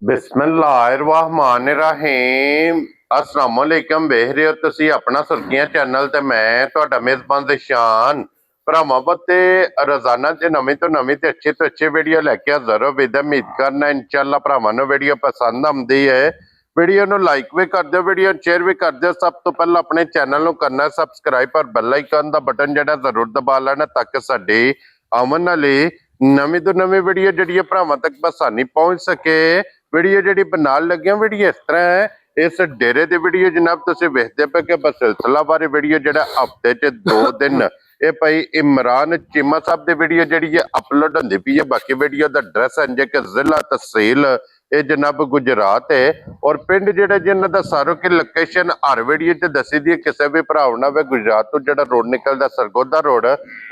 ਬਿਸਮਿਲ੍ਲਾਹਿਰਰਹਿਮਾਨਿਰਰਹੀਮ। अस्सलाम वालेकुम। ਵੇਖ ਰਹੇ ਹੋ ਤੁਸੀਂ ਆਪਣਾ ਸੁਰਖੀਆਂ ਚੈਨਲ ਤੇ ਮੈਂ ਤੁਹਾਡਾ ਮੇਜ਼ਬਾਨ ਦਿਸ਼ਾਨ ਭਰਾਵਾਂ ਤੇ ਰੋਜ਼ਾਨਾ ਤੇ ਨਵੀਂ ਤੋਂ ਨਵੀਂ ਤੇ ਅੱਛੇ ਵੀਡੀਓ ਲੈ ਕੇ ਹਾਜ਼ਰ ਹੋ। ਵਿਦ ਉਮੀਦ ਕਰਨਾ ਇਨਸ਼ਾਅੱਲਾ ਭਰਾਵਾਂ ਨੂੰ ਵੀਡੀਓ ਪਸੰਦ ਆਉਂਦੀ ਹੈ। ਵੀਡੀਓ ਨੂੰ ਲਾਈਕ ਵੀ ਕਰ ਦਿਓ, ਵੀਡੀਓ ਸ਼ੇਅਰ ਵੀ ਕਰ ਦਿਓ। ਸਭ ਤੋਂ ਪਹਿਲਾਂ ਆਪਣੇ ਚੈਨਲ ਨੂੰ ਕਰਨਾ ਸਬਸਕ੍ਰਾਈਬ ਪਰ ਬੈਲ ਆਈਕਨ ਦਾ ਬਟਨ ਜਿਹੜਾ ਜ਼ਰੂਰ ਦਬਾ ਲੈਣਾ ਤਾਂ ਕਿ ਸਾਡੀ ਆਉਣ ਵਾਲੀ ਨਵੀਂ ਤੋਂ ਨਵੀਂ ਵੀਡੀਓ ਜਿਹੜੀ ਭਰਾਵਾਂ ਤੱਕ ਆਸਾਨੀ ਪਹੁੰਚ ਸਕੇ। ਵੀਡੀਓ ਜਿਹੜੀ ਬਣਾਉਣ ਲੱਗਿਆ ਵੀਡੀਓ ਇਸ ਤਰ੍ਹਾਂ ਹੈ। ਇਸ ਡੇਰੇ ਦੀ ਵੀਡੀਓ ਜਨਾਬ ਤੁਸੀਂ ਵੇਖਦੇ ਪਏ ਕਿ ਸਿਲਸਿਲਾ ਬਾਰੇ ਵੀਡੀਓ ਜਿਹੜਾ ਹਫਤੇ 'ਚ 2 ਦਿਨ ਇਹ ਭਾਈ ਇਮਰਾਨ ਚੀਮਾ ਸਾਹਿਬ ਦੀ ਵੀਡੀਓ ਜਿਹੜੀ ਹੈ ਅਪਲੋਡ ਹੁੰਦੀ ਪਈ ਹੈ। ਬਾਕੀ ਵੀਡੀਓ ਦਾ ਐਡਰੈਸ ਹੈ ਕਿ ਜ਼ਿਲ੍ਹਾ ਤਹਿਸੀਲ ਇਹ ਜਨਾਬ ਗੁਜਰਾਤ ਹੈ ਔਰ ਪਿੰਡ ਜਿਹੜਾ ਜਿਨ੍ਹਾਂ ਦਾ ਸਾਰੋ ਕੀ ਲੋਕੇਸ਼ਨ ਹਰ ਵੀਡੀਓ 'ਚ ਦੱਸੀ ਦੀ ਹੈ। ਕਿਸੇ ਵੀ ਭਰਾ ਨਾ ਵੇ ਗੁਜਰਾਤ ਤੋਂ ਜਿਹੜਾ ਰੋਡ ਨਿਕਲਦਾ ਸਰਗੋਦਾ ਰੋਡ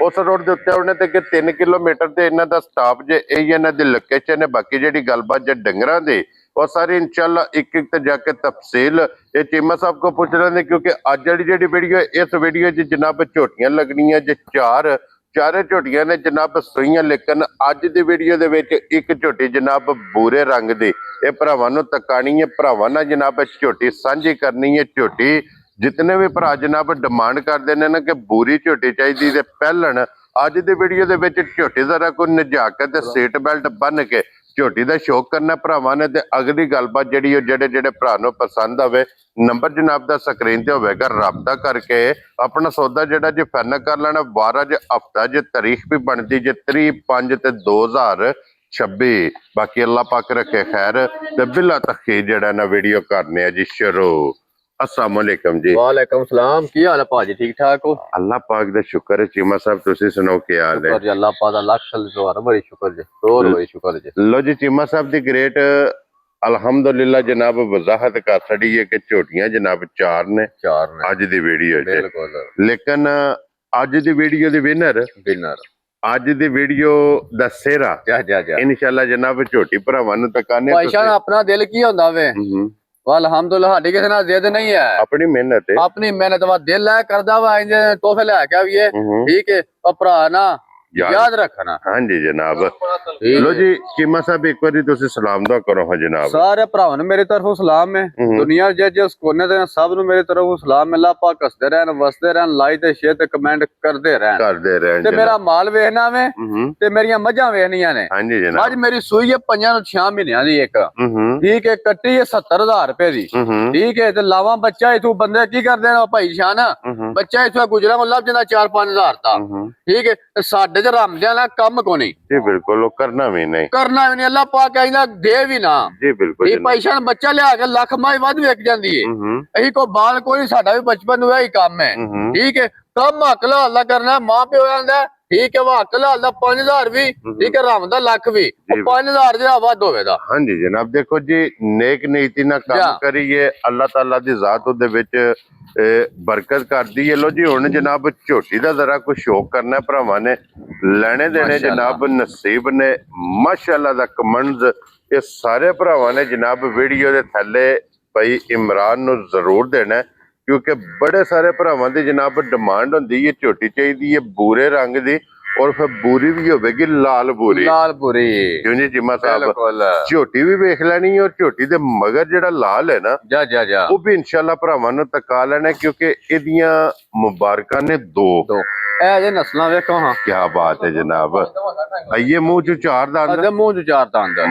ਉਸ ਰੋਡ ਦੇ ਉੱਤੇ ਉਹਨੇ ਤੇ ਕਿ 3 ਕਿਲੋਮੀਟਰ ਤੇ ਇਹਨਾਂ ਦਾ ਸਟਾਪ ਜੇ ਇਹ ਇਹਨਾਂ ਦੀ ਲੋਕੇਸ਼ਨ ਹੈ। ਬਾਕੀ ਜਿਹੜੀ ਗੱਲਬਾਤ ਜੇ ਡੰਗਰਾਂ ਦੀ ਉਹ ਸਾਰੀ ਇਨਸ਼ਾਅੱਲਾ ਇੱਕ ਇੱਕ ਤੇ ਜਾ ਕੇ ਤਫਸੀਲ ਇਹ ਚੀਮਾ ਸਾਹਿਬ को पूछ रहे हैं क्योंकि ਅੱਜ ਜਿਹੜੀ ਵੀਡੀਓ ਇਸ ਵੀਡੀਓ 'ਚ ਜਨਾਬ ਝੋਟੀਆਂ ਲੱਗਣੀਆਂ ਜੇ ਚਾਰੇ ਝੋਟੀਆਂ ਨੇ ਜਨਾਬ ਸੂਈਆਂ। ਲੇਕਿਨ ਅੱਜ ਦੀ ਵੀਡੀਓ ਦੇ ਵਿੱਚ ਇੱਕ ਝੋਟੀ ਜਨਾਬ ਬੂਰੇ ਰੰਗ ਦੀ ਇਹ ਭਰਾਵਾਂ ਨੂੰ ਤਕਾਣੀ ਹੈ। ਭਰਾਵਾਂ ਨਾਲ ਜਨਾਬ ਝੋਟੀ ਸਾਂਝੀ ਕਰਨੀ ਹੈ। ਝੋਟੀ ਜਿਤਨੇ ਵੀ ਭਰਾ ਜਨਾਬ ਡਿਮਾਂਡ ਕਰਦੇ ਨੇ ਨਾ ਕਿ ਬੂਰੀ ਝੋਟੀ ਚਾਹੀਦੀ ਤੇ ਪਹਿਲਣ ਅੱਜ ਦੀ ਵੀਡੀਓ ਦੇ ਵਿੱਚ ਝੋਟੀ ਜ਼ਰਾ ਕੋਈ ਨਜਾਕਤ ਤੇ ਸੀਟ ਬੈਲਟ ਬੰਨ ਕੇ ਝੋਟੀ ਦਾ ਸ਼ੌਕ ਕਰਨਾ ਭਰਾਵਾਂ ਨੇ ਤੇ ਅਗਲੀ ਗੱਲਬਾਤ ਜਿਹੜੀ ਉਹ ਜਿਹੜੇ ਭਰਾ ਨੂੰ ਪਸੰਦ ਆਵੇ ਨੰਬਰ ਜਨਾਬ ਦਾ ਸਕਰੀਨ ਤੇ ਹੋਵੇਗਾ, ਰਾਬਤਾ ਕਰਕੇ ਆਪਣਾ ਸੌਦਾ ਜਿਹੜਾ ਜੇ ਫਾਈਨਲ ਕਰ ਲੈਣਾ। 12 ਜੇ ਹਫਤਾ ਜੇ ਤਾਰੀਖ ਵੀ ਬਣਦੀ ਜੇ 3/5 ਤੇ 2026। ਬਾਕੀ ਅੱਲਾਹ ਪਾਕ ਰੱਖੇ ਖੈਰ ਤੇ ਬਿਲਾ ਤਖੀਰ ਜਿਹੜਾ ਨਾ ਵੀਡੀਓ ਕਰਨੇ ਆ ਜੀ ਸ਼ੁਰੂ। अस्सलाम वालेकुम जी। वालेकुम सलाम। की हाल है भाजी? ठीक ठाक हो? अल्लाह पाक दा शुक्र है। चीमा साहब तुसी सुनाओ क्या हाल है? जी अल्लाह पाक दा लाख सल्लल्लाहु बड़ी शुक्र जी, और बड़ी शुक्र जी। लो जी चीमा साहब दी ग्रेट अल्हम्दुलिल्लाह जनाब वजाहत कर छड़ी है कि झोटियां जनाब चार ने आज दी वीडियो च। बिल्कुल। लेकिन आज दी वीडियो दी विनर ਅੱਜ ਦੀ ਵੀਡੀਓ ਦਾ ਸਿਹਰਾ ਇਨਸ਼ਾਅੱਲਾ ਜਨਾਬ ਝੋਟੀ ਭਰਾਵਾਂ ਨੂੰ ਤਕਾਨੇ ਭਾਈਸ਼ਾਨ ਆਪਣਾ ਦਿਲ ਕੀ ਹੁੰਦਾ ਵੇ अल्हम्दुलिल्लाह साडी किसी नाल जिद नहीं है। अपनी मेहनत वा दिल है करदा वा इंजे तोहफे लेके आविए ठीक है और भरा ना याद रखना। हाँ जी जनाब। लो जी चीमा साहब एक बार तुसी सलाम दा करो। हाँ जनाब सारे भरावां नूं मेरी तरफों सलाम है। दुनिया जिस कोने ते सब नूं मेरी तरफों सलाम है। अल्लाह पाक हसदे रहन वसदे रहन लाइक ते शेयर ते कमेंट करदे रहन ते मेरा माल वेखना वे ते मेरियां मझां वेखनियां ने। हां जी जनाब। आज मेरी सूई है 5 महीनों दी एक ठीक है, कट्टी है 70,000 रुपए दी ठीक है ते लावा बच्चा इथों बंदे की करदे ने भाई शान बच्चा इथों गुजरा को लभ जांदा 4-5 हज़ार दा ठीक है। साडे ते रामदियां ना कम को नहीं जी बिल्कुल करना भी नहीं अल्लाह पाक कहंदा दे भी ना जी बिल्कुल। ये पैसा बच्चा लिया के लख माई वध विक जांदी है। अही को बाल कोई साडा भी बचपन हुआ ही काम है ठीक है। कम हक हल्ला करना मां प्यो आंदा ठीक है। वो हक हल्ला 5,000 भी ठीक है, राम दा लख भी 5,000 जेड़ा वध होवेगा। हां जी जनाब। देखो जी नेक नीति ना काम करिए अल्लाह ताला दी जात उदे विच बरकत करदी है। लो जी हुण जनाब झोटी दा जरा कोई शौक करना भरावां ने लेने देने जनाब नसीब ने माशाअल्लाह दा कमेंट्स ये सारे भरावां ने जनाब वीडियो दे थल्ले भाई इमरान नूं जरूर देना क्योंकि बड़े सारे भरावां दी जनाब डिमांड हुंदी है झोटी चाहिदी है बूरे रंग दी और फिर बूरी भी होगी लाल बूरी क्यों जी चीमा साहब। झोटी भी वेख लैनी और झोटी दे मगर जेड़ा लाल है ना वो भी इंशाल्लाह भरावां नूं तका लेना क्योंकि इहदियां मुबारकां ने दो नस्लां वेखो। हाँ क्या बात है जनाब। आइए मुंह चो चार दांद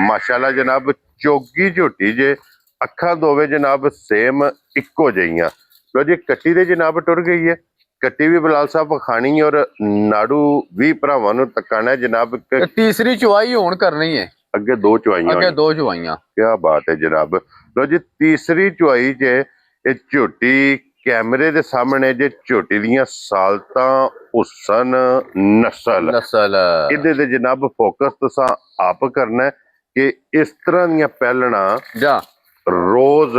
माशाल्लाह जनाब। चौगी झोटी जे अखा दोवे जनाब सेम इक्को जिहियां। लो जी कट्टी दे जनाब टुर गई है। कट्टी भी बिलाल साहब खानी और नाड़ू भी भरावां नूं तकाना जनाब। तीसरी चुवाई हुण करनी है अगे दो चुवाइयां क्या बात है जनाब। लो जी तीसरी चुवाई जे झोटी कैमरे दे सामने जे झोटी दियां सालतां हुसन नस्ल इहदे ते जनाब फोकस तुसां आप करना कि इस तरह दियां पहलना रोज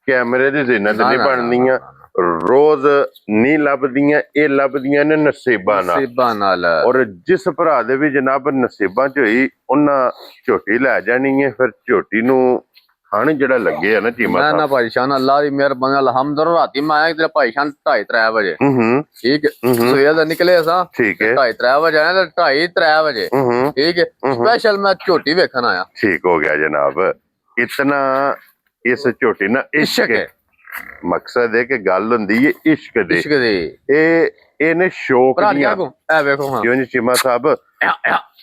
कैमरे दी जिन्नत नहीं बनदियां रोज नहीं लभदियां ये लभदियां ने नसीबां नाल। और जिस भरा दे भी जनाब नसीबां च होई उन्हां झोटी लै जानी है। फिर झोटी नूं खाने जेड़ा लगे है ना चीमा ना भाईशान अल्लाह दी मेहरबानी अल्हम्दुलिल्लाह। राती मैं आया तेरा भाईशान 2:30-3 बजे ठीक है सवेर दा निकले असां ठीक है 2:30-3 बजे आया ते 2:30-3 बजे ठीक है स्पेशल मैं झोटी वेखन आया। ठीक हो गया जनाब। इतना इस झोटी ना इश्क इश्क है। मकसद है कि गल हुंदी है इश्क दे। इश्क दे ਇਹ ਨੇ ਸ਼ੌਕ ਭਰਾ ਦੀਆਂ। ਕੋ ਐ ਵੇਖੋ ਹਾਂ ਕਿਉਂ ਜੀ ਚੀਮਾ ਸਾਹਿਬ,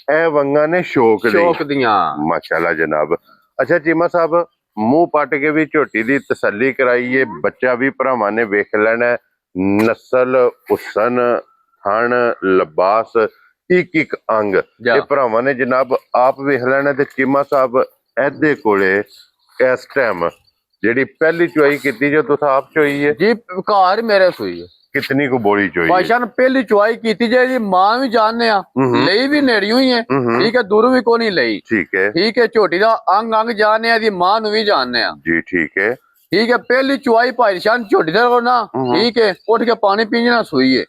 ਇਹ ਵੰਗਾਂ ਨੇ ਸ਼ੌਕ ਸ਼ੌਕ ਦੀ। ਦੀਆਂ ਮਾਸ਼ਾਅੱਲਾ ਜਨਾਬ। ਅੱਛਾ ਚੀਮਾ ਸਾਹਿਬ, ਮੂੰਹ ਪੱਟ ਕੇ ਵੀ ਝੋਟੀ ਦੀ ਤਸੱਲੀ ਕਰਾਈਏ, ਬੱਚਾ ਵੀ ਭਰਾਵਾਂ ਨੇ ਵੇਖ ਲੈਣਾ। ਨਸਲ, ਹੁਸਨ, ਥਣ, ਲਿਬਾਸ, ਇੱਕ ਅੰਗ ਇਹ ਭਰਾਵਾਂ ਨੇ ਜਨਾਬ ਆਪ ਵੇਖ ਲੈਣਾ। ਤੇ ਚੀਮਾ ਸਾਹਿਬ ਇਹਦੇ ਕੋਲੇ ਇਸ ਟਾਈਮ ਜਿਹੜੀ ਪਹਿਲੀ ਚੁਆਈ ਕੀਤੀ ਜੋ ਤੁਸੀਂ ਆਪ ਚੋਈ ਹੈ ਜੀ, ਘਰ ਮੇਰੇ ਸੋਈ ਹੈ। ਕਿਤਨੀ ਕੁ ਬੋਲੀ ਚੋਈ ਬਾਦਸ਼ਾਹ ਨੇ ਪਹਿਲੀ ਚੁਆਈ ਕੀਤੀ ਜੇ ਦੀ ਮਾਂ ਵੀ ਜਾਣਦੇ ਆ, ਲਈ ਵੀ ਨੇੜਿਓਂ ਹੀ ਹੈ, ਠੀਕ ਹੈ, ਦੂਰੋਂ ਵੀ ਕੋਈ ਨਹੀਂ ਲਈ, ਠੀਕ ਹੈ ਠੀਕ ਹੈ। ਝੋਟੀ ਦਾ ਅੰਗ ਅੰਗ ਜਾਣਦੇ ਆ, ਦੀ ਮਾਂ ਨੂੰ ਵੀ ਜਾਣਦੇ ਆ ਜੀ, ਠੀਕ ਹੈ ਠੀਕ ਹੈ। ਪਹਿਲੀ ਚੁਆਈ ਭਾਈ ਸ਼ਾਨ ਝੋਟੀ ਦਾ ਕੋਲ ਨਾ, ਠੀਕ ਹੈ, ਉੱਠ ਕੇ ਪਾਣੀ ਪੀਣਾ ਸੋਈ ਹੈ,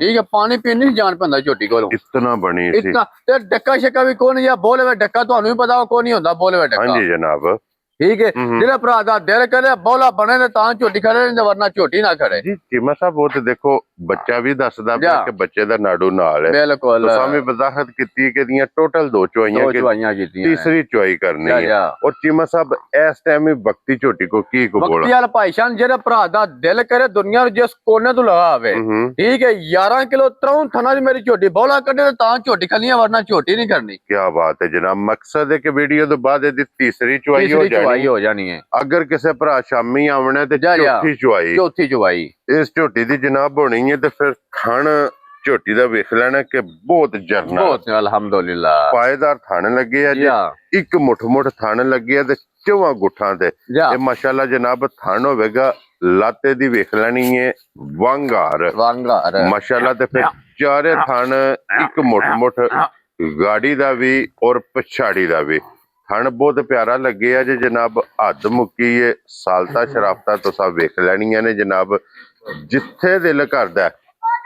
ਠੀਕ ਹੈ, ਪਾਣੀ ਪੀਣ ਨਹੀਂ ਜਾਣ ਪੈਂਦਾ ਝੋਟੀ ਕੋਲੋਂ। ਇਤਨਾ ਬਣੀ ਸੀ ਇਤਨਾ ਤੇ ਡੱਕਾ ਸ਼ੱਕਾ ਵੀ ਕੋਈ ਨਹੀਂ, ਜਾਂ ਬੋਲੇ ਵੇ ਡੱਕਾ ਤੁਹਾਨੂੰ ਵੀ ਪਤਾ ਕੋਈ ਨਹੀਂ ਹੁੰਦਾ ਬੋਲੇ ਵੇ ਡੱਕਾ। ਹਾਂਜੀ ਜਨਾਬ, ਠੀਕ ਹੈ। ਜਿਹੜਾ ਭਰਾ ਦਾ ਦਿਲ ਕਰੇ ਬੋਲਾ ਬਣੇ ਨੇ ਤਾਂ ਝੋਟੀ ਖੜੇ, ਨਹੀਂ ਵਰਨਾ ਝੋਟੀ ਨਾ ਖੜੇ ਜੀ। ਚੀਮਾ ਸਾਹਿਬ ਉਹ ਤੇ ਦੇਖੋ ਬੱਚਾ ਵੀ ਦੱਸਦਾ ਪਿਆ ਕਿ ਬੱਚੇ ਦਾ ਨਾੜੂ ਨਾਲ ਹੈ। ਬਿਲਕੁਲ ਤੁਸੀਂ ਵੀ ਵਜ਼ਾਹਤ ਕੀਤੀ ਕਿ ਦੀਆਂ ਟੋਟਲ 2 ਚੁਆਈਆਂ ਕੀਤੀਆਂ, ਤੀਸਰੀ ਚੁਆਈ ਕਰਨੀ ਹੈ। ਔਰ ਚੀਮਾ ਸਾਹਿਬ ਇਸ ਟਾਈਮ ਹੀ ਵਕਤੀ ਝੋਟੀ ਕੋ ਕੀ ਕੋ ਬੋਲਾ ਵਕਤੀ ਵਾਲਾ ਭਾਈ ਸ਼ਾਨ ਜਿਹੜਾ ਭਰਾ ਦਾ ਦਿਲ ਕਰੇ ਦੁਨੀਆ ਨੂੰ ਜਿਸ ਕੋਨੇ ਤੋਂ ਲਗਾ ਆਵੇ, ਠੀਕ ਹੈ। 11 ਕਿਲੋ 53 ਥਣਾ ਦੀ ਮੇਰੀ ਝੋਟੀ ਬੋਲਾ ਕੱਢੇ ਤਾਂ ਝੋਟੀ ਖਲੀਆਂ, ਵਰਨਾ ਝੋਟੀ ਨਹੀਂ ਕਰਨੀ। ਕੀ ਬਾਤ ਹੈ ਜਨਾਬ। ਮਕਸਦ ਹੈ ਕਿ ਵੀਡੀਓ ਤੋਂ ਬਾਅਦ ਇਹਦੀ ਤੀਸਰੀ ਚੁਆਈ ਹੋ ਜਾਣੀ ਹੈ। ਅਗਰ ਕਿਸੇ ਭਰਾ ਸ਼ਾਮੀ ਆਵਣਾ ਤੇ ਚੌਥੀ ਚੁਆਈ ਇਸ ਝੋਟੀ ਦੀ ਜਨਾਬ ਹੋਣੀ ਹੈ। ਤੇ ਫਿਰ ਥਣ ਝੋਟੀ ਦਾ ਵੇਖ ਲੈਣਾ ਕਿ ਬਹੁਤ ਜਰਨਾ, ਬਹੁਤ ਅਲਹਮਦੁਲਿਲਾ ਪਾਏਦਾਰ ਥਣ ਲੱਗੇ ਆ ਜੀ। ਇੱਕ ਮੁੱਠ ਥਣ ਲੱਗੇ ਆ ਤੇ 4 ਗੁੱਠਾਂ ਤੇ ਇਹ ਮਾਸ਼ਾਅੱਲਾ ਜਨਾਬ ਥਣ ਹੋਵੇਗਾ। ਲਾਤੇ ਦੀ ਵੇਖ ਲੈਣੀ ਹੈ ਵਾਂਗਾਰ ਮਾਸ਼ਾਅੱਲਾ। ਤੇ ਫਿਰ ਚਾਰੇ ਥਣ ਇੱਕ ਮੁੱਠ ਗਾੜੀ ਦਾ ਵੀ ਔਰ ਪਛਾੜੀ ਦਾ ਵੀ ਥਣ ਬਹੁਤ ਪਿਆਰਾ ਲੱਗੇ ਆ ਜੀ ਜਨਾਬ। ਹੱਦ ਮੁੱਕੀ ਏ, ਸਾਲਤਾ ਸ਼ਰਾਫਤਾ ਤੁਸੀਂ ਵੇਖ ਲੈਣੀਆਂ ਨੇ ਜਨਾਬ, ਜਿੱਥੇ ਦਿਲ ਕਰਦਾ।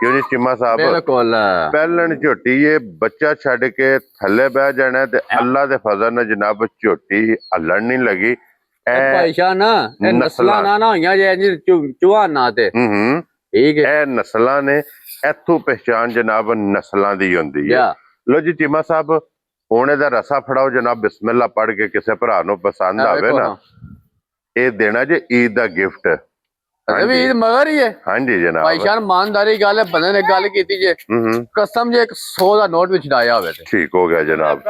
ਕਿਉਂ ਜੀ ਚੀਮਾ ਸਾਹਿਬ, ਬਿਲਕੁਲ ਪਹਿਲਣ ਝੋਟੀ ਏ, ਬੱਚਾ ਛੱਡ ਕੇ ਥੱਲੇ ਬਹਿ ਜਾਣਾ ਤੇ ਅੱਲਾ ਦੇ ਫਜ਼ਲ ਨਾਲ ਜਨਾਬ ਝੋਟੀ ਹੱਲਣ ਨਹੀਂ ਲੱਗੀ। ਭਾਈ ਸ਼ਾਹ ਨਾ ਇਹ ਨਸਲਾਂ ਨਾ ਹੋਈਆਂ ਜੇ ਚੁਹਾਨਾ ਤੇ, ਠੀਕ ਹੈ, ਇਹ ਨਸਲਾਂ ਨੇ। ਇੱਥੋਂ ਪਹਿਚਾਨ ਜਨਾਬ ਨਸਲਾਂ ਦੀ ਹੁੰਦੀ ਹੈ। ਲੋ ਜੀ ਚੀਮਾ ਸਾਹਿਬ, ਹੁਣ ਇਹਦਾ ਰਸਾ ਫੜਾਓ ਜਨਾਬ, ਬਿਸਮਿਲ੍ਲਾ ਪੜ ਕੇ ਕਿਸੇ ਭਰਾ ਨੂੰ ਪਸੰਦ ਆਵੇ ਨਾ, ਇਹ ਦੇਣਾ ਜੇ ਈਦ ਦਾ ਗਿਫਟ। ਈਦ ਮਗਰ ਹੀ ਹੈ। ਹਾਂਜੀ ਜਨਾਬ, ਭਾਈ ਸ਼ਾਨ ਇਮਾਨਦਾਰੀ ਗੱਲ ਹੈ, ਬੰਦੇ ਨੇ ਗੱਲ ਕੀਤੀ ਜੇ ਕਸਮ ਜੇ 100 ਦਾ ਨੋਟ ਵੀ ਛਡਾਇਆ ਹੋਵੇ ਤੇ ਠੀਕ ਹੋ ਗਿਆ ਜਨਾਬ।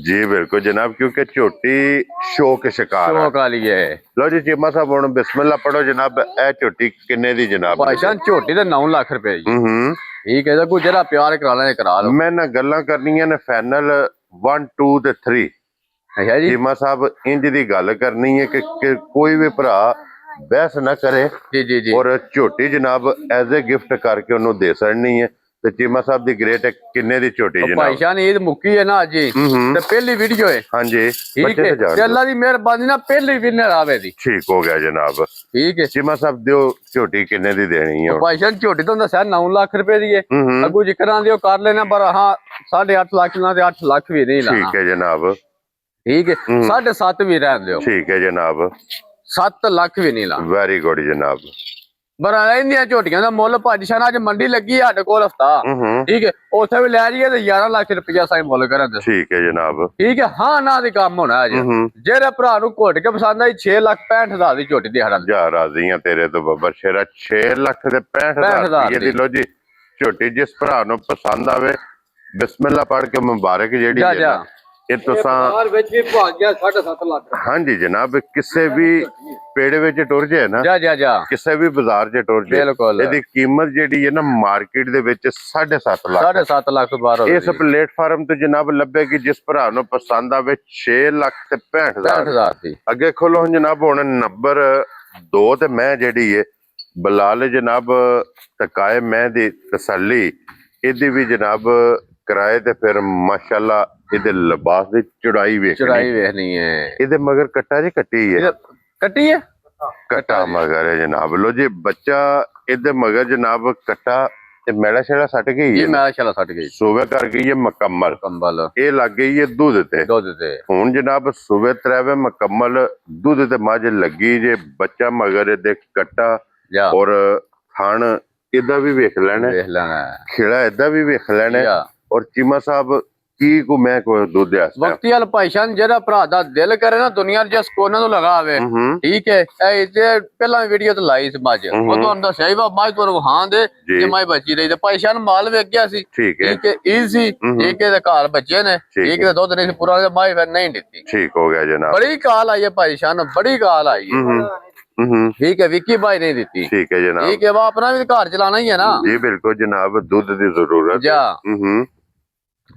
ਜੀ ਬਿਲਕੁਲ ਜਨਾਬ, ਕਿਉਂਕਿ ਝੋਟੀ ਸ਼ੌਕ ਸ਼ਿਕਾਰ ਵਾਲੀ ਹੈ। ਲੋ ਜੀ ਚੀਮਾ ਸਾਹਿਬ ਹੁਣ ਬਿਸਮਿਲ੍ਲਾ ਪੜੋ ਜਨਾਬ। ਇਹ ਝੋਟੀ ਕਿੰਨੇ ਦੀ ਜਨਾਬ? ਭਾਈ ਸ਼ਾਨ ਝੋਟੀ ਦਾ 9 ਲੱਖ ਰੁਪਏ ਜੀ। ਠੀਕ ਹੈ, ਕੋਈ ਜਿਹੜਾ ਪਿਆਰ ਕਰਾ ਲੈਣੇ ਕਰਾ ਲਓ। ਮੈਂ ਨਾ ਗੱਲਾਂ ਕਰਨੀਆਂ ਨੇ ਫਾਈਨਲ 1 2 ਤੇ 3। ਅੱਛਾ ਜੀ, ਚੀਮਾ ਸਾਹਿਬ ਇੰਜ ਦੀ ਗੱਲ ਕਰਨੀ ਹੈ ਕਿ ਕੋਈ ਵੀ ਭਰਾ ਬਹਿਸ ਨਾ ਕਰੇ। ਜੀ ਔਰ ਝੋਟੀ ਜਨਾਬ ਐਜ਼ ਏ ਗਿਫਟ ਕਰਕੇ ਉਹਨੂੰ ਦੇ ਸਕਣੀ ਹੈ। ਤੇ ਚੀਮਾ ਸਾਹਿਬ ਦੀ ਗ੍ਰੇਟ ਕਿੰਨੇ ਦੀ ਝੋਟੀ ਜਨਾਬ? ਭਾਈ ਸ਼ਾਨ ਈਦ ਮੁੱਕੀ ਹੈ ਨਾ ਅੱਜ ਹੀ, ਤੇ ਪਹਿਲੀ ਵੀਡੀਓ ਹੈ। ਹਾਂਜੀ, ਠੀਕ ਹੈ, ਤੇ ਅੱਲਾ ਦੀ ਮਿਹਰਬਾਨੀ ਨਾਲ ਪਹਿਲੀ ਵਿਨਰ ਆਵੇ ਦੀ। ਠੀਕ ਹੋ ਗਿਆ ਜਨਾਬ। ਠੀਕ ਹੈ ਚੀਮਾ ਸਾਹਿਬ ਦਿਓ ਝੋਟੀ ਕਿੰਨੇ ਦੀ ਦੇਣੀ ਹੈ? ਭਾਈ ਸ਼ਾਨ ਝੋਟੀ ਤੋਂ ਦੱਸਿਆ 9 ਲੱਖ ਰੁਪਏ ਦੀ ਹੈ। ਅੱਗੂ ਜਿਕਰਾਂ ਦੀ ਉਹ ਕਰ ਲੈਣਾ, ਪਰ ਹਾਂ 8.5 ਲੱਖ ਨਾਲ ਤੇ 8 ਲੱਖ ਵੀ ਨਹੀਂ ਲਾਣਾ। ਠੀਕ ਹੈ ਜਨਾਬ। ਠੀਕ ਹੈ, 7.5 ਵੀ ਰਹਿਣ ਦਿਓ। ਠੀਕ ਹੈ ਜਨਾਬ। 7 ਲੱਖ ਵੀ ਨਹੀਂ ਲਾਣਾ। ਵੈਰੀ ਗੁੱਡ ਜਨਾਬ। ਬਰਾ ਰਹਿੰਦੀਆਂ ਝੋਟੀਆਂ ਦਾ ਮੁੱਲ ਭਾਜਸ਼ਾਨ ਅੱਜ ਮੰਡੀ ਲੱਗੀ ਸਾਡੇ ਕੋਲ ਹਫਤਾ, ਠੀਕ ਹੈ, ਉੱਥੇ ਵੀ ਲੈ ਜਾਈਏ ਤੇ 11 ਲੱਖ ਰੁਪਇਆ ਸਾਈ ਮੁੱਲ ਕਰਨ ਦੇ। ਠੀਕ ਹੈ ਜਨਾਬ। ਠੀਕ ਹੈ, ਹਾਂ ਨਾ ਦੀ ਕੰਮ ਹੋਣਾ ਅੱਜ। ਜਿਹੜੇ ਭਰਾ ਨੂੰ ਘੁੱਟ ਕੇ ਪਸੰਦ ਆਈ 6 ਲੱਖ 65 ਹਜ਼ਾਰ ਦੀ ਝੋਟੀ ਦੀ ਹੜਾ ਜਾ ਰਾਜ਼ੀ ਆ ਤੇਰੇ ਤੋਂ ਬੱਬਰ ਸ਼ੇਰਾ। 6 ਲੱਖ ਤੇ 65 ਹਜ਼ਾਰ ਦੀ ਲੋ ਜੀ ਝੋਟੀ। ਜਿਸ ਭਰਾ ਨੂੰ ਪਸੰਦ ਆਵੇ ਬਿਸਮਿਲ੍ਲਾ ਪੜ ਕੇ ਮੁਬਾਰਕ ਜਿਹੜੀ ਹੈ ਇਹ ਤੁਸਾਂ ਵਿੱਚ ਵੀ ਭਾਗ ਗਿਆ 7.5 ਲੱਖ। ਹਾਂਜੀ ਜਨਾਬ, ਕਿਸੇ ਵੀ ਪੇੜੇ ਵਿੱਚ ਟੁਰ ਜਾਏ ਨਾ, ਕਿਸੇ ਵੀ ਬਾਜ਼ਾਰ 'ਚ ਟੁਰ ਜਾਏ, ਇਹਦੀ ਕੀਮਤ ਜਿਹੜੀ ਹੈ ਨਾ ਮਾਰਕੀਟ ਦੇ ਵਿੱਚ 7.5 ਲੱਖ 7.5 ਲੱਖ ਤੋਂ ਬਾਹਰ ਇਸ ਪਲੇਟਫਾਰਮ ਤੇ ਜਨਾਬ ਲੱਭੇਗੀ। ਜਿਸ ਭਰਾ ਨੂੰ ਪਸੰਦ ਆਵੇ 6 ਲੱਖ ਤੇ 65 ਹਜ਼ਾਰ ਦੀ। ਅੱਗੇ ਖੋਲੋ ਜਨਾਬ ਹੁਣ ਨੰਬਰ 2 ਤੇ ਮੈਂ ਜਿਹੜੀ ਹੈ ਬਲਾਲ ਜਨਾਬ ਤਕਾਏ ਮੈਂ ਦੀ ਤਸੱਲੀ ਇਹਦੀ ਵੀ ਜਨਾਬ ਕਰਾਏ ਤੇ ਫਿਰ ਮਾਸ਼ਾਅੱਲਾ ਇਹਦੇ ਲਿਬਾਸ ਦੀ ਚੜਾਈ ਵੇਖਣੀ ਹੈ। ਇਹਦੇ ਮਗਰ ਕੱਟਾ ਜੀ ਕੱਟੀ ਹੈ ਕੱਟਾ ਮਗਰ ਹੈ ਜਨਾਬ। ਲੋ ਜੀ ਬੱਚਾ ਇਹਦੇ ਮਗਰ ਜਨਾਬ ਕੱਟਾ ਤੇ ਮੈਲਾ ਸ਼ੈਲਾ ਸੱਟ ਗਈ ਹੈ, ਸੂਵੇ ਕਰ ਗਈ ਹੈ ਮੁਕੰਮਲ। ਇਹ ਲੱਗ ਗਈ ਹੈ ਦੁੱਧ ਤੇ। ਹੁਣ ਜਨਾਬ ਸੂਵੇ ਤਰਾਵੇ ਮੁਕੰਮਲ ਦੁੱਧ ਤੇ ਮੱਝ ਲੱਗੀ ਜੇ। ਬੱਚਾ ਮਗਰ ਇਹਦੇ ਕੱਟਾ ਔਰ ਥਣ ਇਹਦਾ ਵੀ ਵੇਖ ਲੈਣਾ, ਖੇੜਾ ਇਹਦਾ ਵੀ ਵੇਖ ਲੈਣਾ। ਔਰ ਚੀਮਾ ਸਾਹਿਬ ਕੀ ਕੋ ਮੈਂ ਕੋਈ ਦੁੱਧ ਆ ਵਕਤੀ ਵਾਲ ਭਾਈਸ਼ਾਨ ਜਿਹੜਾ ਭਰਾ ਦਾ ਦਿਲ ਕਰੇ ਨਾ ਦੁਨੀਆ ਦੇ ਜਿਸ ਕੋਨੇ ਤੋਂ ਲਗਾਵੇ ਠੀਕ ਹੈ ਇਹ ਤੇ ਪਹਿਲਾਂ ਵੀਡੀਓ ਤੇ ਲਾਈ ਸੀ ਮੱਝ ਉਹ ਤੁਹਾਨੂੰ ਦੱਸਿਆ ਹੀ ਵਾ ਮੱਝ ਤੋਂ ਹਾਂ ਦੇ ਜੇ ਮੈਂ ਬੱਚੀ ਰਹੀ ਤੇ ਭਾਈਸ਼ਾਨ ਮਾਲ ਵੇਚ ਗਿਆ ਸੀ ਠੀਕ ਹੈ ਈਜ਼ੀ ਠੀਕ ਹੈ ਤੇ ਘਰ ਬੱਚੇ ਨੇ ਠੀਕ ਹੈ ਦੁੱਧ ਨਹੀਂ ਪੂਰਾ ਮਾਈ ਫਿਰ ਨਹੀਂ ਦਿੱਤੀ ਠੀਕ ਹੋ ਗਿਆ ਜਨਾਬ ਬੜੀ ਕਾਲ ਆਈ ਹੈ ਭਾਈਸ਼ਾਨ ਬੜੀ ਕਾਲ ਆਈ ਹੈ ਠੀਕ ਹੈ ਵਿੱਕੀ ਭਾਈ ਨੇ ਦਿੱਤੀ ਠੀਕ ਹੈ ਜਨਾਬ ਠੀਕ ਹੈ ਵਾ ਆਪਣਾ ਵੀ ਘਰ ਚਲਾਣਾ ਹੀ ਹੈ ਨਾ ਜੀ ਬਿਲਕੁਲ ਜਨਾਬ ਦੁੱਧ ਦੀ ਜ਼ਰੂਰਤ ਹੈ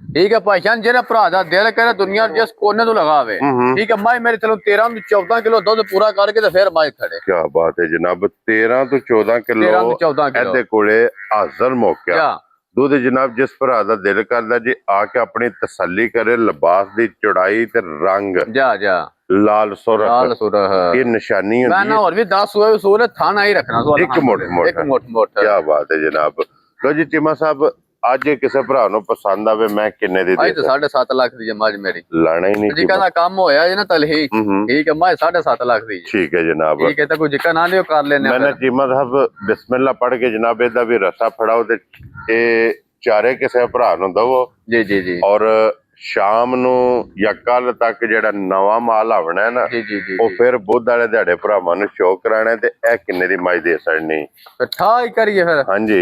ਠੀਕ ਹੈ ਭਾਈਸ਼ਾਨ ਜਿਹੜਾ ਭਰਾ ਦਾ ਦਿਲ ਕਰੇ ਦੁਨੀਆ ਜਿਸ ਕੋਨੇ ਤੋਂ ਲਗਾਵੇ ਠੀਕ ਹੈ ਮੈਂ ਮੇਰੇ ਚਲੋ 13 ਤੋਂ 14 ਕਿਲੋ ਦੁੱਧ ਪੂਰਾ ਕਰਕੇ ਤੇ ਫਿਰ ਮੈਂ ਖੜੇ ਕੀ ਬਾਤ ਹੈ ਜਨਾਬ 13 ਤੋਂ 14 ਕਿਲੋ ਇਹਦੇ ਕੋਲੇ ਹਾਜ਼ਰ ਮੌਕਾ ਦੁੱਧ ਜਨਾਬ ਜਿਸ ਭਰਾ ਦਾ ਦਿਲ ਕਰਦਾ ਜੀ ਆ ਕੇ ਆਪਣੀ ਤਸੱਲੀ ਕਰੇ ਲਿਬਾਸ ਦੀ ਚੌੜਾਈ ਤੇ ਰੰਗ ਲਾਲ ਸੁਰਖ ਇਹ ਨਿਸ਼ਾਨੀ ਹੁੰਦੀ ਹੈ ਮੈਂ ਹੋਰ ਵੀ 10 ਹੋਏ ਸੋਲੇ ਥਾਣਾ ਹੀ ਰੱਖਣਾ ਸੋ ਇੱਕ ਮੋਟ ਕੀ ਬਾਤ ਹੈ ਜਨਾਬ ਲੋ ਜੀ ਚੀਮਾ ਸਾਹਿਬ ਅੱਜ ਕਿਸੇ ਭਰਾ ਨੂੰ ਪਸੰਦ ਆਵੇ ਮੈਂ ਕਿੰਨੇ ਦੀ ਦੇ 7.5 ਲੱਖ ਦੀ ਮੱਝ ਮੇਰੀ ਲਾਣਾ ਹੀ ਨਹੀਂ ਜੀ ਕਹਿੰਦਾ ਕੰਮ ਹੋਇਆ ਜੇ ਨਾ ਤਲਹੀ ਠੀਕ ਹੈ ਮੈਂ 7.5 ਲੱਖ ਦੀ ਠੀਕ ਹੈ ਜਨਾਬ ਠੀਕ ਹੈ ਤਾਂ ਕੋਈ ਜਿੱਕਾ ਨਾ ਲਿਓ ਕਰ ਲੈਣੇ ਮੈਂ ਚੀਮਾ ਸਾਹਿਬ ਬਿਸਮਿਲ੍ਲਾ ਪੜ੍ਹ ਕੇ ਜਨਾਬ ਇਹਦਾ ਵੀ ਰਸਾ ਫੜਾਓ ਤੇ ਇਹ ਚਾਰੇ ਕਿਸੇ ਭਰਾ ਨੂੰ ਦਵੋ ਜੀ ਜੀ ਜੀ ਔਰ ਸ਼ਾਮ ਨੂੰ ਜਾਂ ਕੱਲ ਤੱਕ ਜਿਹੜਾ ਨਵਾਂ ਮਾਲ ਆਵਣਾ ਹੈ ਨਾ ਉਹ ਫਿਰ ਬੁੱਧ ਵਾਲੇ ਦਿਹਾੜੇ ਭਰਾਵਾਂ ਨੂੰ ਸ਼ੋਅ ਕਰਾਣਾ ਤੇ ਇਹ ਕਿੰਨੇ ਦੀ ਮੱਝ ਦੇ ਸੜਨੀ ਠਾ ਹੀ ਕਰੀਏ ਫਿਰ ਹਾਂਜੀ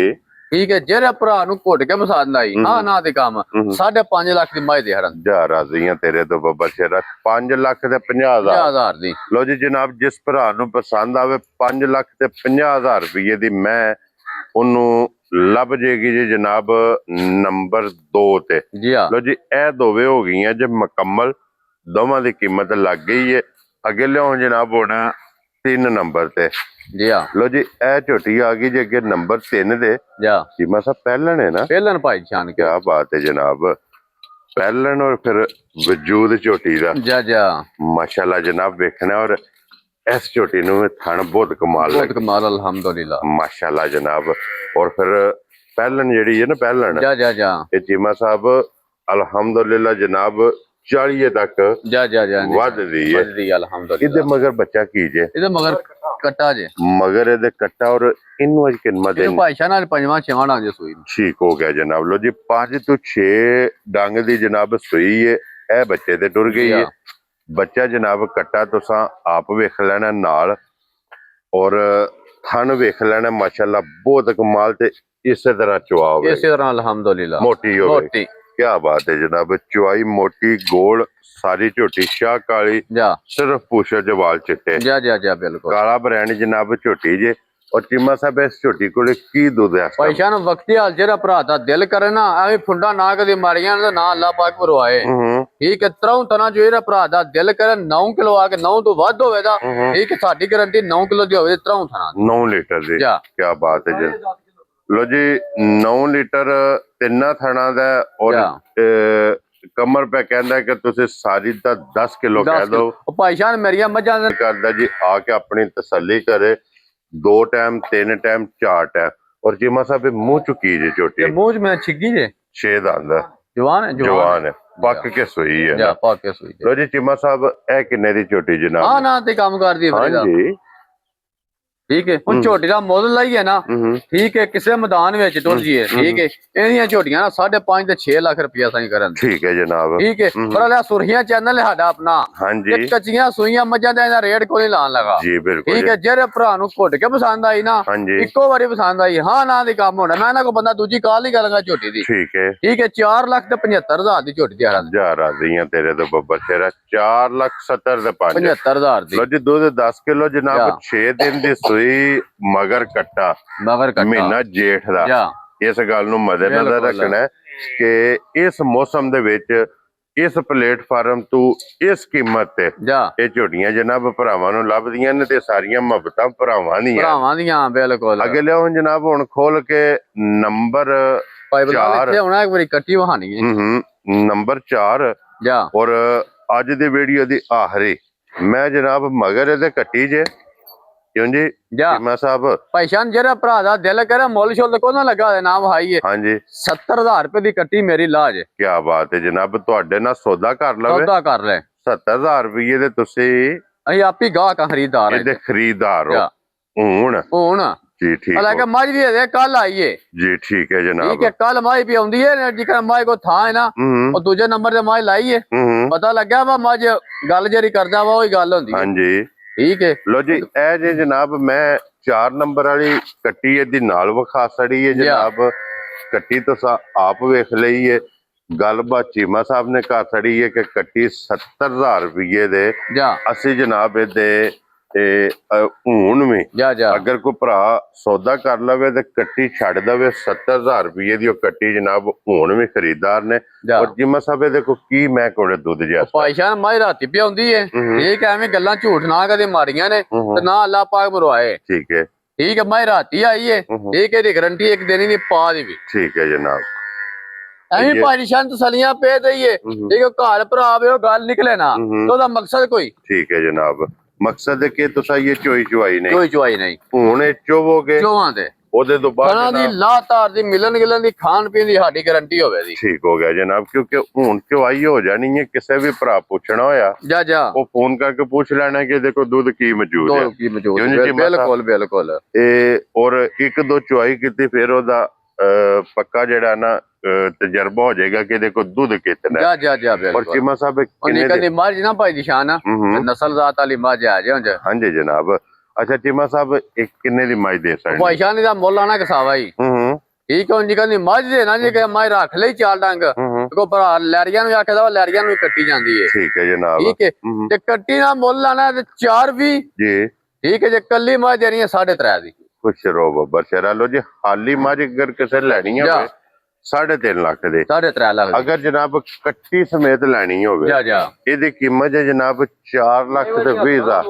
ਠੀਕ ਹੈ ਜਿਹੜੇ ਭਰਾ ਨੂੰ ਘੁੱਟ ਕੇ ਪਸੰਦ ਆਈ ਹਾਂ ਨਾ ਤੇ ਕੰਮ 5.5 ਲੱਖ ਦੀ ਮੱਝ ਦੇ ਹਰਨ ਜਾ ਰਾਜ਼ੀਆਂ ਤੇਰੇ ਤੋਂ ਬੱਬਾ ਸ਼ੇਰਾ 5 ਲੱਖ ਤੇ 50,000 ਦੀ ਲੋ ਜੀ ਜਨਾਬ ਜਿਸ ਭਰਾ ਨੂੰ ਪਸੰਦ ਆਵੇ 5 ਲੱਖ ਤੇ 50,000 ਰੁਪਏ ਦੀ ਮੈਂ ਉਹਨੂੰ ਲੱਭ ਜੇਗੀ ਜੀ ਜਨਾਬ ਨੰਬਰ 2 ਤੇ ਜੀ ਲੋ ਜੀ ਇਹ ਦੋਵੇਂ ਹੋ ਗਈਆਂ ਜੇ ਮੁਕੰਮਲ ਦੋਵਾਂ ਦੀ ਕੀਮਤ ਲੱਗ ਗਈ ਹੈ ਅੱਗੇ ਲਿਆਓ ਜਨਾਬ ਹੁਣ 3 ਨੰਬਰ ਤੇ ਜੀ ਲੋ ਜੀ ਇਹ ਝੋਟੀ ਆ ਗਈ ਜੀ ਅੱਗੇ ਨੰਬਰ 3 ਦੇ ਚੀਮਾ ਸਾਹਿਬ ਪਹਿਲਣ ਹੈ ਨਾ ਪਹਿਲਣ ਭਾਈ ਸ਼ਾਨ ਕੀ ਬਾਤ ਹੈ ਜਨਾਬ ਪਹਿਲਣ ਔਰ ਫਿਰ ਵਜੂਦ ਝੋਟੀ ਦਾ ਮਾਸ਼ਾਅੱਲਾ ਜਨਾਬ ਵੇਖਣਾ ਔਰ ਇਸ ਝੋਟੀ ਨੂੰ ਥਣ ਬਹੁਤ ਕਮਾਲ ਅਲਹਮਦੁਲਿਲਾ ਮਾਸ਼ਾਅੱਲਾ ਜਨਾਬ ਔਰ ਫਿਰ ਪਹਿਲਣ ਜਿਹੜੀ ਹੈ ਨਾ ਪਹਿਲਣ ਇਹ ਚੀਮਾ ਸਾਹਿਬ ਅਲਹਮਦੁਲਿਲਾ ਜਨਾਬ 40 ਤੱਕ ਵੱਧਦੀ ਹੈ ਇਹਦੇ ਮਗਰ ਬੱਚਾ ਕੀ ਜੇ ਇਹਦੇ ਮਗਰ ਕੱਟਾ ਜੇ ਮਗਰ ਇਹਦੇ ਕੱਟਾ ਔਰ ਇਹਨੂੰ ਅੱਜ ਕਿੰਨਾ ਦੇ ਭਾਈਸ਼ਾ ਨਾਲ 5ਵਾਂ 6ਵਾਂ ਡੰਗ ਜੇ ਸੂਈ ਠੀਕ ਹੋ ਗਿਆ ਜਨਾਬ ਲੋ ਜੀ 5 ਤੋਂ 6 ਡੰਗ ਦੀ ਜਨਾਬ ਸੂਈ ਹੈ ਇਹ ਬੱਚੇ ਤੇ ਟੁਰ ਗਈ ਹੈ ਬੱਚਾ ਜਨਾਬ ਕੱਟਾ ਤੁਸੀਂ ਆਪ ਵੇਖ ਲੈਣਾ ਨਾਲ ਔਰ ਥਣ ਵੇਖ ਲੈਣਾ ਮਾਸ਼ਾਅੱਲਾ ਬਹੁਤ ਕਮਾਲ ਤੇ ਇਸੇ ਤਰ੍ਹਾਂ ਚੁਆ ਹੋਵੇ ਇਸੇ ਤਰ੍ਹਾਂ ਅਲਹਮਦੁਲਿਲਾ ਮੋਟੀ ਹੋਵੇ ਕੀ ਬਾਤ ਹੈ ਜਨਾਬ ਚੁਆਈ ਮੋਟੀ ਗੋਲ ਸਾਰੀ ਝੋਟੀ ਸ਼ਾਹ ਕਾਲੀ ਸਿਰਫ ਪੁੱਛ ਜਵਾਲ ਚਿੱਟੇ ਬਿਲਕੁਲ ਕਾਲਾ ਬ੍ਰਾਂਡ ਜਨਾਬ ਝੋਟੀ ਜੇ ਔਰ ਚੀਮਾ ਸਾਹਿਬ ਇਸ ਝੋਟੀ ਕੋਲੇ ਕੀ ਦੁੱਧ ਹੈ ਭਾਈਸ਼ਾਨ ਵਕਤੀ ਹਾਲ ਜਿਹੜਾ ਭਰਾ ਦਾ ਦਿਲ ਕਰੇ ਨਾ ਐਵੇਂ ਫੁੰਡਾ ਨਾ ਕਦੇ ਮਾਰੀਆਂ ਨਾ ਅੱਲਾ ਪਾਕ ਪਰਵਾਏ ਠੀਕ ਹੈ ਤਰ੍ਹਾਂ ਤਨਾ ਜੋ ਇਹਦਾ ਭਰਾ ਦਾ ਦਿਲ ਕਰੇ 9 ਕਿਲੋ ਆ ਕੇ 9 ਤੋਂ ਵੱਧ ਹੋਵੇ ਦਾ ਠੀਕ ਹੈ ਸਾਡੀ ਗਾਰੰਟੀ 9 ਕਿਲੋ ਦੀ ਹੋਵੇ ਤਰ੍ਹਾਂ ਥਣਾ 9 ਲੀਟਰ ਦੀ ਕੀ ਬਾਤ ਹੈ ਜੀ ਲੋ ਜੀ 9 ਲੀਟਰ ਤਿੰਨਾਂ ਥਣਾ ਦਾ ਔਰ ਕਮਰ ਪੈ ਕਹਿੰਦਾ ਕਿ ਤੁਸੀਂ ਸਾਰੀ ਦਾ 10 ਕਿਲੋ ਕਹਿ ਦੋ ਭਾਈਸ਼ਾਨ ਮੇਰੀਆਂ ਮੱਝਾਂ ਕਰਦਾ ਜੀ ਆ ਕੇ ਆਪਣੀ ਤਸੱਲੀ ਕਰੇ 2 ਟਾਈਮ 3 ਟਾਈਮ 4 ਟਾਈਮ ਔਰ ਚੀਮਾ ਸਾਹਿਬ ਮੂੰਹ ਚੁੱਕੀ ਜੇ ਝੋਟੀ ਮੂੰਹ ਚ ਮੈਂ ਛਿੱਗੀ ਜੇ 6 ਦੰਦ ਜਵਾਨ ਹੈ ਪੱਕ ਕੇ ਸੋਈ ਹੈ ਪੱਕ ਕੇ ਸੋਈ ਲੋ ਜੀ ਚੀਮਾ ਸਾਹਿਬ ਇਹ ਕਿੰਨੇ ਦੀ ਝੋਟੀ ਜਨਾਬ ਹਾਂ ਨਾ ਤੇ ਕੰਮ ਕਰਦੀ ਹੈ ਹਾਂਜੀ ਠੀਕ ਹੈ ਹੁਣ ਝੋਟੀ ਦਾ ਮੁੱਲ ਲਾਈਏ ਨਾ ਠੀਕ ਹੈ ਕਿਸੇ ਮੈਦਾਨ ਵਿੱਚ ਟੁਰ ਜੀਏ ਠੀਕ ਹੈ ਇਹਦੀਆਂ ਝੋਟੀਆਂ ਨਾ 5.5 ਤੇ 6 ਲੱਖ ਰੁਪਇਆ ਸਾਈ ਕਰਨ ਠੀਕ ਹੈ ਜਨਾਬ ਠੀਕ ਹੈ ਪਰ ਲੈ ਸੁਰਖੀਆਂ ਚੈਨਲ ਹੈ ਸਾਡਾ ਆਪਣਾ ਹਾਂਜੀ ਕੱਚੀਆਂ ਸੂਈਆਂ ਮੱਝਾਂ ਦਾ ਇਹਦਾ ਰੇਟ ਕੋਈ ਲਾਣ ਲਗਾ ਜੀ ਬਿਲਕੁਲ ਠੀਕ ਹੈ ਜਿਹੜੇ ਭਰਾ ਨੂੰ ਘੁੱਟ ਕੇ ਪਸੰਦ ਆਈ ਨਾ ਇੱਕੋ ਵਾਰੀ ਪਸੰਦ ਆਈ ਹਾਂ ਨਾ ਦੀ ਕੰਮ ਹੋਣਾ ਮੈਂ ਨਾ ਕੋਈ ਬੰਦਾ ਦੂਜੀ ਕਾਲ ਹੀ ਕਰਾਂਗਾ ਝੋਟੀ ਦੀ ਠੀਕ ਹੈ 4 ਲੱਖ ਤੇ 75,000 ਦੀ ਝੋਟੀ ਦੀ ਜਾ ਰਾਜ਼ੀਆਂ ਤੇਰੇ ਤੋਂ ਬੱਬਰ ਸ਼ੇਰਾ 4 ਲੱਖ 70 ਤੇ 75,000 ਦੀ ਲੋ ਜੀ ਦੁੱਧ 10 ਕਿਲੋ ਜਨਾਬ 6 ਦਿਨ ਦੀ ਸੂਈ ਮਗਰ ਕੱਟਾ ਮਹੀਨਾ ਜੇਠ ਦਾ ਇਸ ਗੱਲ ਨੂੰ ਮੱਦੇਨਜ਼ਰ ਰੱਖਣਾ ਕਿ ਇਸ ਮੌਸਮ ਦੇ ਵਿੱਚ ਇਸ ਪਲੇਟਫਾਰਮ ਤੋਂ ਇਸ ਕੀਮਤ ਤੇ ਇਹ ਝੋਟੀਆਂ ਜਨਾਬ ਭਰਾਵਾਂ ਨੂੰ ਲੱਭਦੀਆਂ ਨੇ ਤੇ ਸਾਰੀਆਂ ਮੁਹੱਬਤਾਂ ਭਰਾਵਾਂ ਦੀਆਂ ਬਿਲਕੁਲ ਅੱਗੇ ਲਿਆਓ ਜਨਾਬ ਹੁਣ ਖੋਲ ਕੇ ਨੰਬਰ 4 ਹੋਣਾ ਇੱਕ ਵਾਰੀ ਕੱਟੀ ਵਹਾਣੀ ਹੈ ਨੰਬਰ 4 ਔਰ ਅੱਜ ਦੀ ਵੀਡੀਓ ਦੀ ਆਖਰੀ ਮੈਂ ਜਨਾਬ ਮਗਰ ਇਹਦੇ ਕੱਟੀ ਜੇ ਕਿਉਂ ਜੀ ਚੀਮਾ ਸਾਹਿਬ ਭਾਈਸ਼ਾਨ ਜਿਹੜਾ ਭਰਾ ਦਾ ਦਿਲ ਕਰੇ ਮੁੱਲ ਸ਼ੁੱਲ ਕੋ ਨਾ ਲੱਗਾ ਦੇ ਨਾਮ ਹਾਈਏ ਹਾਂਜੀ 70,000 ਰੁਪਏ ਦੀ ਕੱਟੀ ਮੇਰੀ ਲਾਜ ਕੀ ਬਾਤ ਹੈ ਜਨਾਬ ਤੁਹਾਡੇ ਨਾਲ ਸੌਦਾ ਕਰ ਲਵੇ ਸੌਦਾ ਕਰ ਲੈ 70,000 ਰੁਪਏ ਦੇ ਤੁਸੀਂ ਅਸੀਂ ਆਪੀ ਗਾਹਕ ਖਰੀਦਦਾਰ ਇਹਦੇ ਖਰੀਦਦਾਰ ਹੋ ਹੁਣ ਜੀ ਠੀਕ ਹਾਲਾਂकि मझ भी है कल आई है ਜੀ ਠੀਕ ਹੈ ਜਨਾਬ ठीक है कल मझ भी आउंदी है जिकरा मझ को था है ना ਉਹ ਦੂਜੇ ਨੰਬਰ ਤੇ ਮਝ ਲਾਈ ਹੈ ਪਤਾ ਲੱਗਿਆ ਵਾ ਮਝ ਗੱਲ ਜਿਹੜੀ ਕਰਦਾ ਵਾ ਉਹੀ ਗੱਲ ਹੁੰਦੀ ਹੈ ਹਾਂਜੀ ਠੀਕ ਹੈ ਲੋ ਜੀ ਇਹ ਜੇ ਜਨਾਬ ਮੈਂ 4 ਨੰਬਰ ਵਾਲੀ ਕੱਟੀ ਇਹਦੀ ਨਾਲ ਵਿਖਾ ਛੜੀ ਹੈ ਜਨਾਬ ਕੱਟੀ ਤੁਸੀਂ ਆਪ ਵੇਖ ਲਈ ਹੈ ਗੱਲਬਾਤ ਚੀਮਾ ਸਾਹਿਬ ਨੇ ਕਰ ਛੜੀ ਹੈ ਕਿ ਕੱਟੀ 70000 ਰੁਪਏ ਦੇ ਅਸੀਂ ਜਨਾਬ ਇਹਦੇ ਹੁਣ ਵੀ ਅਗਰ ਕੋਈ ਭਰਾ ਸੌਦਾ ਕਰ ਲਵੇ ਤੇ ਕੱਟੀ ਛੱਡ ਦੇਵੇ 70000 ਰੁਪਏ ਦੀ ਉਹ ਕੱਟੀ ਜਨਾਬ ਹੁਣ ਵੀ ਖਰੀਦਦਾਰ ਨੇ ਔਰ ਜਿਮਾ ਸਾਹਿਬ ਇਹਦੇ ਕੋ ਕੀ ਮੈਂ ਕੋਲੇ ਦੁੱਧ ਜਿਆ ਪਾਈਸ਼ਾਨ ਮਾਈ ਰਾਤੀ ਪਿਆਉਂਦੀ ਏ ਠੀਕ ਐਵੇਂ ਗੱਲਾਂ ਝੂਠ ਨਾ ਕਦੇ ਮਾਰੀਆਂ ਨੇ ਤੇ ਨਾ ਅੱਲਾਹ ਪਾਕ ਮਰਵਾਏ ਠੀਕ ਹੈ ਮਾਈ ਰਾਤੀ ਆਈ ਏ ਠੀਕ ਹੈ ਦੀ ਗਰੰਟੀ ਇੱਕ ਦਿਨ ਹੀ ਨਹੀਂ ਪਾ ਦੀ ਵੀ ਠੀਕ ਹੈ ਜਨਾਬ ਐਵੇਂ ਪਾਈਸ਼ਾਨ ਤਸਲੀਆਂ ਪੇ ਦਈਏ ਠੀਕ ਹੈ ਘਰ ਭਰਾ ਆਵੇ ਉਹ ਗੱਲ ਨਿਕਲੇ ਨਾ ਤੇ ਉਹਦਾ ਮਕਸਦ ਕੋਈ ਠੀਕ ਹੈ ਜਨਾਬ ਮਕਸਦ ਹੈ ਕਿ ਤੁਸੀਂ ਇਹ ਚੋਈ ਚੁਆਈ ਨਹੀਂ ਹੁਣ ਇਹ ਚੋਵੋਗੇ ਚੋਵਾਂ ਦੇ ਉਹਦੇ ਤੋਂ ਬਾਅਦ ਖਾਣਾ ਦੀ ਲਾਤਾਰ ਦੀ ਮਿਲਣ ਗਿਲਣ ਦੀ ਖਾਣ ਪੀਣ ਦੀ ਸਾਡੀ ਗਾਰੰਟੀ ਹੋਵੇ ਜੀ ਠੀਕ ਹੋ ਗਿਆ ਜਨਾਬ ਕਿਉਂਕਿ ਹੁਣ ਚੁਆਈ ਹੋ ਜਾਣੀ ਹੈ ਕਿਸੇ ਵੀ ਭਰਾ ਪੁੱਛਣਾ ਹੋਇਆ ਉਹ ਫੋਨ ਕਰਕੇ ਪੁੱਛ ਲੈਣਾ ਕਿ ਦੇਖੋ ਦੁੱਧ ਕੀ ਮੌਜੂਦ ਹੈ ਬਿਲਕੁਲ ਇਹ ਔਰ ਇੱਕ ਦੋ ਚੁਆਈ ਕੀਤੀ ਫਿਰ ਉਹਦਾ ਪੱਕਾ ਜਿਹੜਾ ਨਾ ਤਜਰਬਾ ਹੋ ਜਾਏਗਾ ਕਿ ਦੇਖੋ ਦੁੱਧ ਕਿਤਨਾ ਔਰ ਚੀਮਾ ਸਾਹਿਬ ਕਿੰਨੇ ਮੱਝ ਨਾ ਭਾਈ ਦੀ ਸ਼ਾਨ ਨਸਲ ਜ਼ਾਤ ਵਾਲੀ ਮੱਝ ਆ ਜੇ ਹਾਂਜੀ ਜਨਾਬ ਅੱਛਾ ਚੀਮਾ ਸਾਹਿਬ ਇੱਕ ਕਿੰਨੇ ਦੀ ਮੱਝ ਦੇ ਸਕਦੇ ਭਾਈ ਸ਼ਾਨ ਦਾ ਮੁੱਲ ਆਣਾ ਕਸਾਵਾ ਹੀ ਠੀਕ ਹੈ ਜੀ ਕਹਿੰਦੀ ਮੱਝ ਦੇ ਨਾ ਜੀ ਕਿ ਮੱਝ ਰੱਖ ਲਈ ਚਾਲ ਡੰਗ ਕੋ ਭਰਾ ਲੈਰੀਆਂ ਨੂੰ ਆਖਦਾ ਵਾ ਲੈਰੀਆਂ ਨੂੰ ਕੱਟੀ ਜਾਂਦੀ ਹੈ ਠੀਕ ਹੈ ਜਨਾਬ ਠੀਕ ਹੈ ਤੇ ਕੱਟੀ ਦਾ ਮੁੱਲ ਆਣਾ ਤੇ 420 ਜੀ ਠੀਕ ਹੈ ਜੇ ਕੱਲੀ ਮੱਝ ਦੇਣੀ ਹੈ 3.5 ਦੀ ਖੁਸ਼ ਰਹੋ ਬੱਬਰ ਸ਼ਰਾ ਲੋ ਜੀ ਹਾਲੀ ਮੱਝ ਅਗਰ ਕਿਸੇ ਲੈਣੀ ਹੋਵੇ 3.5 ਲੱਖ ਦੇ 3.5 ਲੱਖ ਅਗਰ ਜਨਾਬ ਕੱਟੀ ਸਮੇਤ ਲੈਣੀ ਹੋਵੇ ਇਹਦੀ ਕੀਮਤ ਹੈ ਜਨਾਬ 4 ਲੱਖ ਤੇ 20,000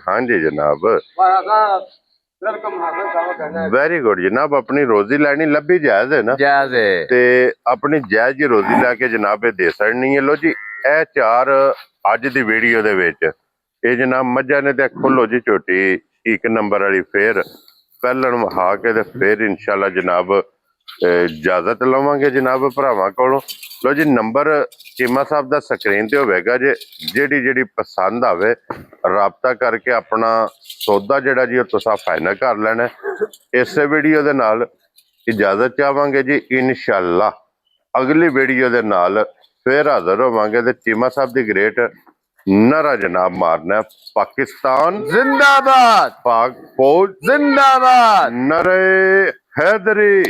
ਹਾਂਜੀ ਜਨਾਬ ਵੈਰੀ ਗੁੱਡ ਜਨਾਬ ਆਪਣੀ ਰੋਜ਼ੀ ਲੈਣੀ ਲੱਭੀ ਜਾਇਜ਼ ਹੈ ਨਾ ਜਾਇਜ਼ ਹੈ ਤੇ ਆਪਣੀ ਜਾਇਜ਼ ਜੀ ਰੋਜ਼ੀ ਲੈ ਕੇ ਜਨਾਬ ਇਹ ਦੇ ਸਕਣੀ ਹੈ ਲੋ ਜੀ ਇਹ 4 ਅੱਜ ਦੀ ਵੀਡੀਓ ਦੇ ਵਿੱਚ ਇਹ ਜਨਾਬ ਮੱਝਾਂ ਨੇ ਤੇ ਖੁੱਲੋ ਜੀ ਝੋਟੀ ਇੱਕ ਨੰਬਰ ਵਾਲੀ ਫੇਰ ਪਹਿਲਣ ਵਹਾ ਕੇ ਤੇ ਫੇਰ ਇਨਸ਼ਾਅੱਲਾ ਜਨਾਬ ਇਜਾਜ਼ਤ ਲਵਾਂਗੇ ਜਨਾਬ ਭਰਾਵਾਂ ਕੋਲੋਂ ਲੋ ਜੀ ਨੰਬਰ ਚੀਮਾ ਸਾਹਿਬ ਦਾ ਸਕਰੀਨ ਤੇ ਹੋਵੇਗਾ ਜੇ ਜਿਹੜੀ ਪਸੰਦ ਆਵੇ ਰਾਬਤਾ ਕਰਕੇ ਆਪਣਾ ਸੌਦਾ ਜਿਹੜਾ ਜੀ ਉਹ ਤੁਸੀਂ ਫਾਈਨਲ ਕਰ ਲੈਣਾ ਇਸੇ ਵੀਡੀਓ ਦੇ ਨਾਲ ਇਜਾਜ਼ਤ ਚਾਹਾਂਗੇ ਜੀ ਇਨਸ਼ਾਅੱਲਾ ਅਗਲੀ ਵੀਡੀਓ ਦੇ ਨਾਲ ਫੇਰ ਹਾਜ਼ਰ ਹੋਵਾਂਗੇ ਤੇ ਚੀਮਾ ਸਾਹਿਬ ਦੀ ਗ੍ਰੇਟ नारा जनाब मारना पाकिस्तान जिंदाबाद पाक फौज जिंदाबाद नरे हैदरी